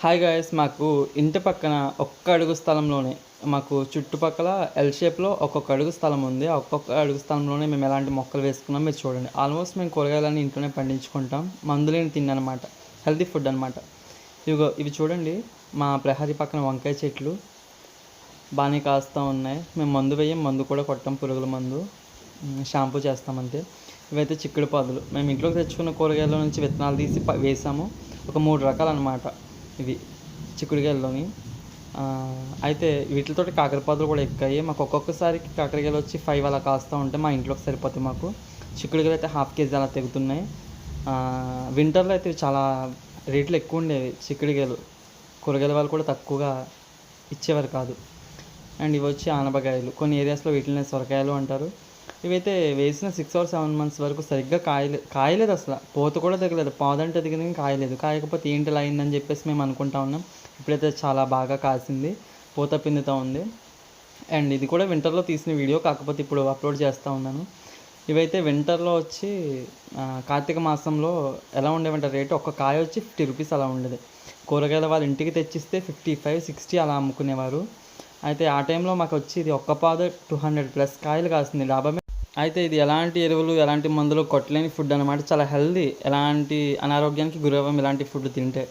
Hi guys, మాకు ఇంటి పక్కన ఒక్క అడుగు స్థలంలోనే మాకు చుట్టుపక్కల ఎల్ షేప్లో ఒక్కొక్క అడుగు స్థలం ఉంది. ఆ ఒక్కొక్క అడుగు స్థలంలోనే మేము ఎలాంటి మొక్కలు వేసుకున్నాం మీరు చూడండి. ఆల్మోస్ట్ మేము కూరగాయలన్నీ ఇంట్లోనే పండించుకుంటాం. మందులేని తిండి అనమాట, హెల్తీ ఫుడ్ అనమాట. ఇవి చూడండి, మా ప్రహరీ పక్కన వంకాయ చెట్లు బాగానే కాస్తూ ఉన్నాయి. మేము మందు వేయం, మందు కూడా కొట్టాం, పురుగుల మందు షాంపూ చేస్తామంతే. ఇవైతే చిక్కుడు పాదులు మేము ఇంట్లోకి తెచ్చుకున్న కూరగాయల నుంచి విత్తనాలు తీసి వేసాము. ఒక 3 రకాలు అనమాట ఇవి చిక్కుడుకాయల్లోని. అయితే వీటితోటి కాకరపాదులు కూడా ఎక్కాయి. మాకు ఒక్కొక్కసారికి కాకరకాయలు వచ్చి 5 అలా కాస్తూ ఉంటే మా ఇంట్లోకి సరిపోతాయి. మాకు చిక్కుడుకాయలు అయితే ½ కేజీ అలా తెగుతున్నాయి. వింటర్లో అయితే చాలా రేట్లు ఎక్కువ ఉండేవి చిక్కుడుకాయలు. కూరగాయల వాళ్ళు కూడా తక్కువగా ఇచ్చేవారు కాదు. అండ్ ఇవి వచ్చి ఆనపకాయలు, కొన్ని ఏరియాస్లో వీటిని సొరకాయలు అంటారు. ఇవైతే వేసిన 6 or 7 months వరకు సరిగ్గా కాయలేదు, అసలు పూత కూడా తగ్గలేదు. పాదంటే దిగింది, కాయలేదు. కాయకపోతే ఏంటి ఇలా అయిందని చెప్పేసి మేము అనుకుంటా ఉన్నాం. ఇప్పుడైతే చాలా బాగా కాసింది, పూత పిందుతూ ఉంది. అండ్ ఇది కూడా వింటర్లో తీసిన వీడియో, కాకపోతే ఇప్పుడు అప్లోడ్ చేస్తూ ఉన్నాను. ఇవైతే వింటర్లో వచ్చి కార్తీక మాసంలో ఎలా ఉండేవంటే రేటు, ఒక్క కాయ వచ్చి 50 రూపీస్ అలా ఉండేది. కూరగాయల వాళ్ళ ఇంటికి తెచ్చిస్తే 55, 60 అలా అమ్ముకునేవారు. అయితే ఆ టైంలో మాకు వచ్చి ఇది ఒక్క పాదు 200+ కాయలు కాసింది లాభమే. అయితే ఇది ఎలాంటి ఎరువులు, ఎలాంటి మందులు కొట్టలేని ఫుడ్ అనమాట. చాలా హెల్దీ, ఎలాంటి అనారోగ్యానికి గురవ్వం ఇలాంటి ఫుడ్ తింటే.